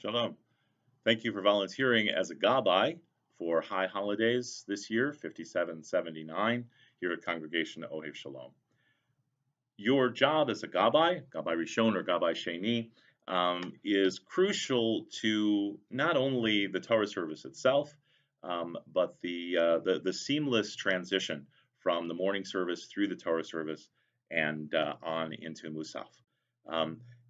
Shalom. Thank you for volunteering as a gabbai for high holidays this year, 5779, here at Congregation Ohev Shalom. Your job as a gabbai rishon or gabbai sheni, is crucial to not only the Torah service itself, but the seamless transition from the morning service through the Torah service and on into Musaf.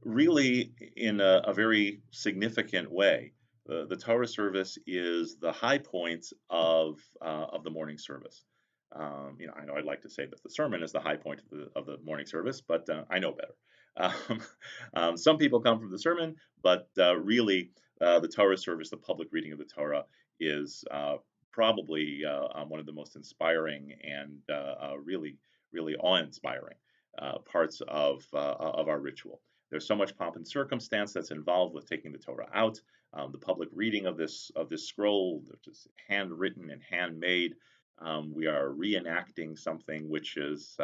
Really, in a very significant way, the Torah service is the high point of the morning service. I know I'd like to say that the sermon is the high point of the morning service, but I know better. Some people come from the sermon, but really, the Torah service, the public reading of the Torah, is probably one of the most inspiring and really, really awe-inspiring parts of our ritual. There's so much pomp and circumstance that's involved with taking the Torah out. The public reading of this scroll, which is handwritten and handmade. We are reenacting something which has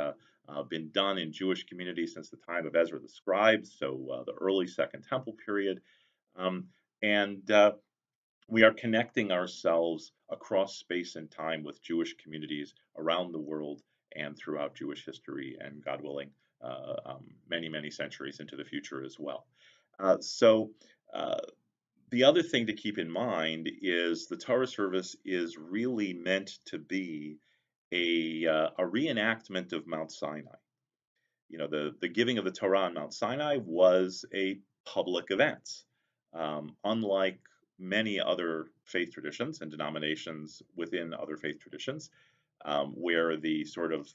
been done in Jewish communities since the time of Ezra the scribe, so the early Second Temple period. And we are connecting ourselves across space and time with Jewish communities around the world and throughout Jewish history, and God willing, many, many centuries into the future as well. The other thing to keep in mind is the Torah service is really meant to be a reenactment of Mount Sinai. The giving of the Torah on Mount Sinai was a public event. Unlike many other faith traditions and denominations within other faith traditions, where the sort of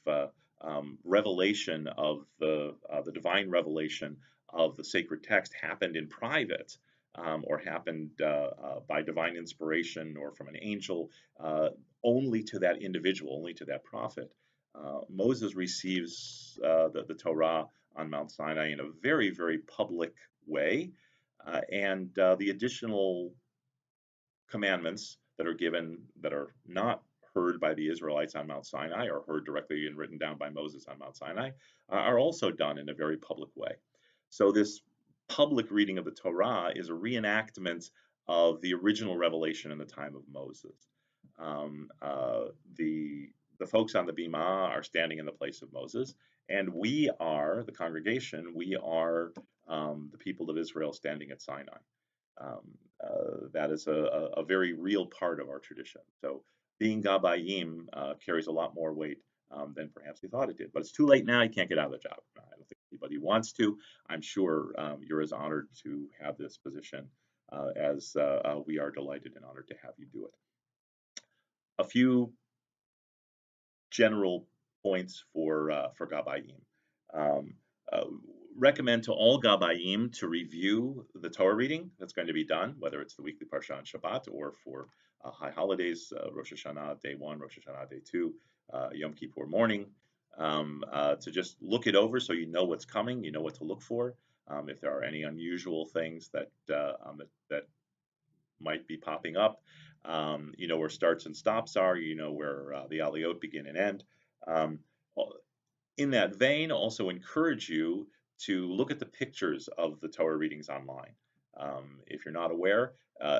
revelation of the divine revelation of the sacred text happened in private, or happened by divine inspiration or from an angel, only to that individual, only to that prophet. Moses receives the Torah on Mount Sinai in a very, very public way, and the additional commandments that are given that are not heard by the Israelites on Mount Sinai or heard directly and written down by Moses on Mount Sinai are also done in a very public way. So this public reading of the Torah is a reenactment of the original revelation in the time of Moses. The folks on the bima are standing in the place of Moses, and we are, the congregation, we are the people of Israel standing at Sinai. That is a very real part of our tradition. So being Gabbai'im carries a lot more weight than perhaps you thought it did. But it's too late now. You can't get out of the job. I don't think anybody wants to. I'm sure you're as honored to have this position as we are delighted and honored to have you do it. A few general points for Gabbai'im. Recommend to all Gabbai'im to review the Torah reading that's going to be done, whether it's the weekly Parsha on Shabbat or for high holidays, Rosh Hashanah day 1, Rosh Hashanah day 2, Yom Kippur morning, to just look it over so you know what's coming, you know what to look for. If there are any unusual things that might be popping up, you know where starts and stops are, you know where the aliyot begin and end. In that vein, also encourage you to look at the pictures of the Torah readings online. If you're not aware,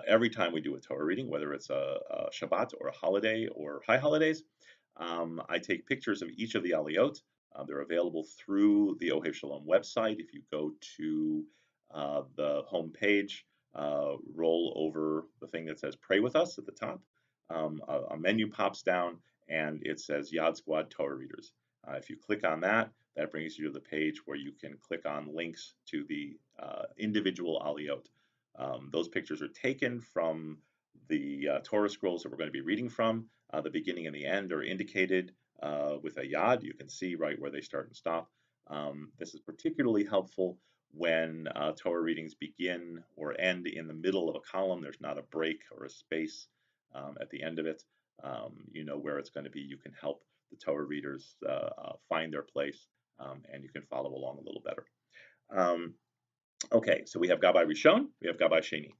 every time we do a Torah reading, whether it's a Shabbat or a holiday or high holidays, I take pictures of each of the aliyot. They're available through the Ohev Shalom website. If you go to the home page, roll over the thing that says Pray With Us at the top, a menu pops down and it says Yad Squad Torah Readers. If you click on that, that brings you to the page where you can click on links to the individual aliyot. Those pictures are taken from the Torah scrolls that we're going to be reading from. The beginning and the end are indicated with a yad. You can see right where they start and stop. This is particularly helpful when Torah readings begin or end in the middle of a column. There's not a break or a space at the end of it. You know where it's going to be. You can help the Torah readers find their place, and you can follow along a little better. Okay, so we have Gabbai Rishon, we have Gabbai Sheni.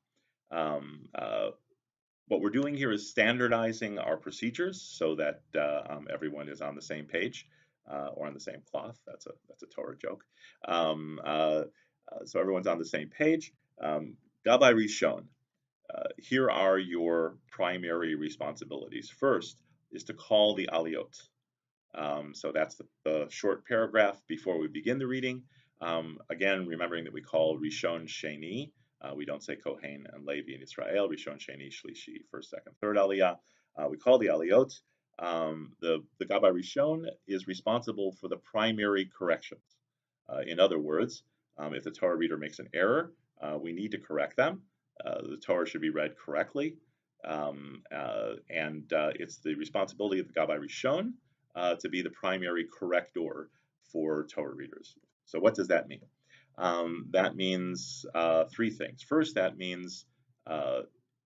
What we're doing here is standardizing our procedures so that everyone is on the same page or on the same cloth. That's a Torah joke. So everyone's on the same page. Gabbai Rishon. Here are your primary responsibilities. First is to call the aliyot. So that's the short paragraph before we begin the reading. Again, remembering that we call Rishon Sheni. We don't say Kohen and Levi in Israel. Rishon Sheni Shlishi, first, second, third aliyah. We call the aliyot. The Gabbai Rishon is responsible for the primary corrections. In other words, if the Torah reader makes an error, we need to correct them. The Torah should be read correctly, and it's the responsibility of the Gabbai Rishon to be the primary corrector for Torah readers. So what does that mean? That means three things. First, that means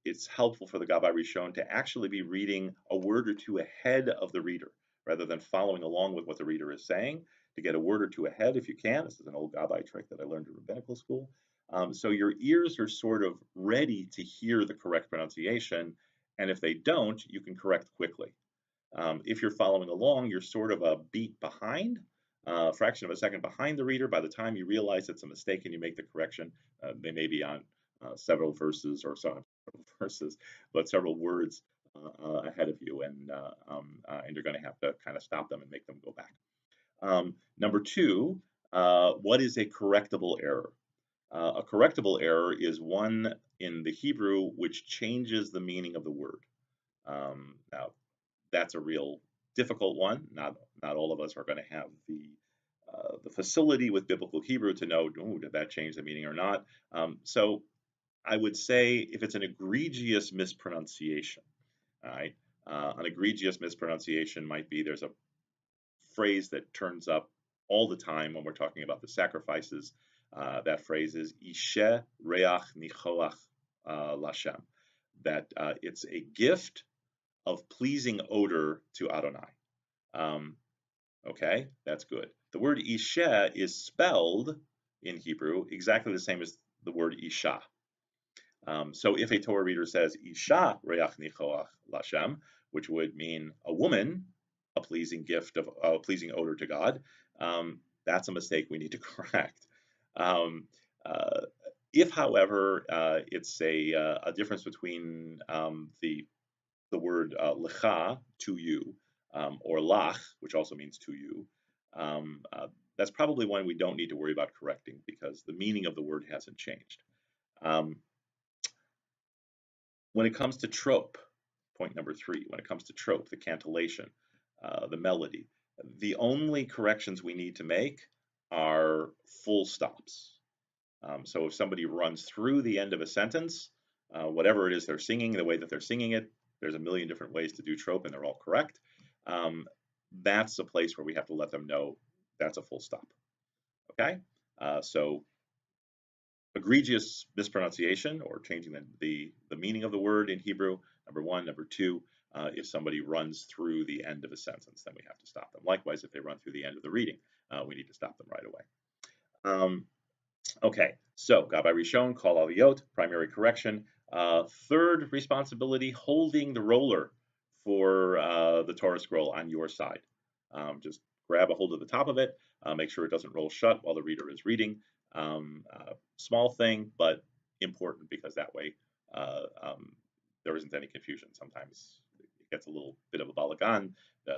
it's helpful for the Gabbai Rishon to actually be reading a word or two ahead of the reader, rather than following along with what the reader is saying, to get a word or two ahead if you can. This is an old Gabbai trick that I learned in rabbinical school. So your ears are sort of ready to hear the correct pronunciation, and if they don't, you can correct quickly. If you're following along, you're sort of a beat behind, a fraction of a second behind the reader. By the time you realize it's a mistake and you make the correction, they may be on several verses or several verses, but several words ahead of you, and you're going to have to kind of stop them and make them go back. Number two, what is a correctable error? A correctable error is one in the Hebrew which changes the meaning of the word. Now, that's a real difficult one. Not all of us are going to have the facility with biblical Hebrew to know, did that change the meaning or not? So I would say if it's an egregious mispronunciation, all right, an egregious mispronunciation might be there's a phrase that turns up all the time when we're talking about the sacrifices. That phrase is Ishe Reach Nichoach Lashem, that it's a gift of pleasing odor to Adonai. Okay, that's good. The word Ishe is spelled in Hebrew exactly the same as the word Isha. So if a Torah reader says Isha Reach Nichoach Lashem, which would mean a woman, a pleasing gift of a pleasing odor to God, that's a mistake we need to correct. If, however, it's a difference between the word lecha, to you, or lach, which also means to you, that's probably one we don't need to worry about correcting because the meaning of the word hasn't changed. When it comes to trope, point number three, when it comes to trope, the cantillation, the melody, the only corrections we need to make are full stops. So if somebody runs through the end of a sentence, whatever it is they're singing, the way that they're singing it, there's a million different ways to do trope and they're all correct. That's a place where we have to let them know that's a full stop. Okay, so egregious mispronunciation or changing the meaning of the word in Hebrew, number one. Number two, if somebody runs through the end of a sentence, then we have to stop them. Likewise, if they run through the end of the reading, we need to stop them right away. Okay, so Gabbai Rishon, call aliyot, primary correction. Third responsibility, holding the roller for the Torah scroll on your side. Just grab a hold of the top of it, make sure it doesn't roll shut while the reader is reading. Small thing, but important because that way there isn't any confusion. Sometimes it gets a little bit of a balagan.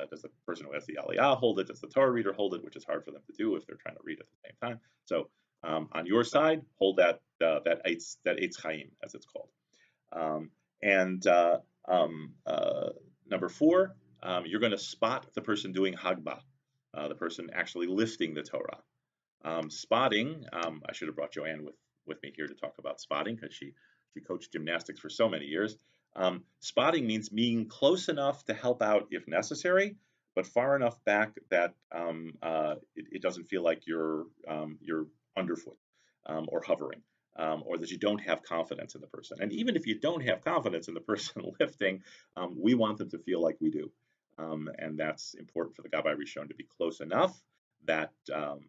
Does the person who has the aliyah hold it? Does the Torah reader hold it? Which is hard for them to do if they're trying to read at the same time. So on your side, hold that Eitz Chaim, as it's called. Number four, you're going to spot the person doing Hagbah, the person actually lifting the Torah. Spotting, I should have brought Joanne with me here to talk about spotting because she coached gymnastics for so many years. Spotting means being close enough to help out if necessary, but far enough back that it doesn't feel like you're underfoot or hovering, or that you don't have confidence in the person. And even if you don't have confidence in the person lifting, we want them to feel like we do. And that's important for the Gabbai Rishon to be close enough that you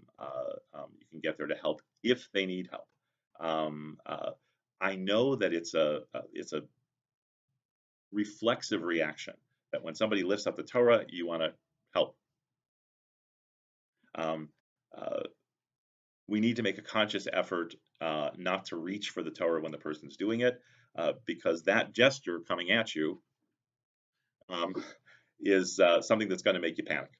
can get there to help if they need help. I know that it's a reflexive reaction that when somebody lifts up the Torah, you want to help. we need to make a conscious effort not to reach for the Torah when the person's doing it, because that gesture coming at you um, is something that's going to make you panic.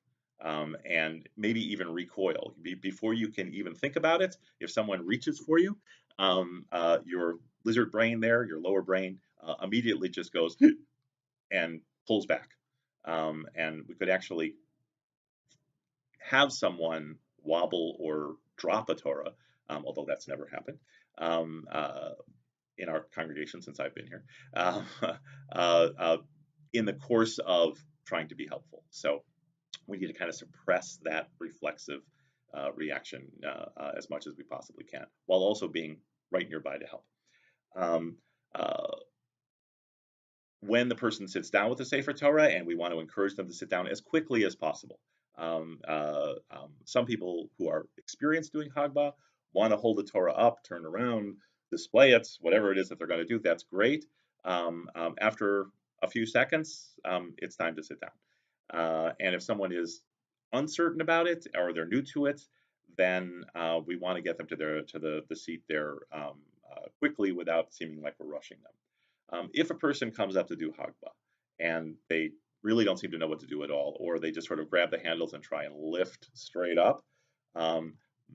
And maybe even recoil. Before you can even think about it, if someone reaches for you, your lizard brain there, your lower brain, immediately just goes and pulls back. And we could actually have someone wobble or drop a Torah, although that's never happened um, uh, in our congregation since I've been here, uh, uh, in the course of trying to be helpful. So we need to kind of suppress that reflexive reaction as much as we possibly can, while also being right nearby to help. Um, uh, when the person sits down with the Sefer Torah, and we want to encourage them to sit down as quickly as possible. Some people who are experienced doing Hagbah want to hold the Torah up, turn around, display it, whatever it is that they're going to do. That's great. After a few seconds, it's time to sit down. And if someone is uncertain about it or they're new to it, then we want to get them to the seat there quickly without seeming like we're rushing them. If a person comes up to do Hagbah and they really don't seem to know what to do at all, or they just sort of grab the handles and try and lift straight up,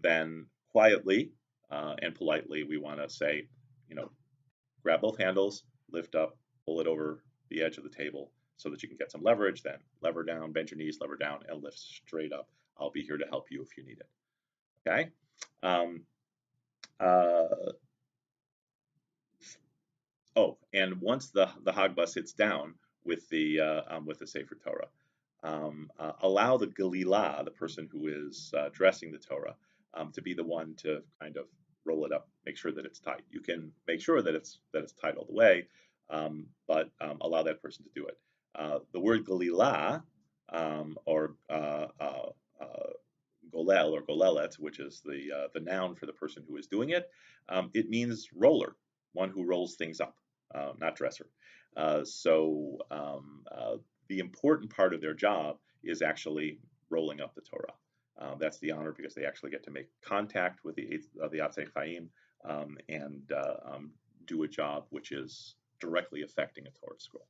then quietly and politely we want to say, grab both handles, lift up, pull it over the edge of the table so that you can get some leverage, then lever down, bend your knees, lever down, and lift straight up. I'll be here to help you if you need it. Okay? Um, uh, and once the Hagbah sits down with the Sefer Torah, allow the Galilah, the person who is dressing the Torah, to be the one to kind of roll it up, make sure that it's tight. You can make sure that it's tight all the way, but allow that person to do it. The word Galilah, or golel or golelet, which is the noun for the person who is doing it, it means roller, one who rolls things up, not dresser. So the important part of their job is actually rolling up the Torah. That's the honor because they actually get to make contact with the Atzei Chaim and do a job which is directly affecting a Torah scroll.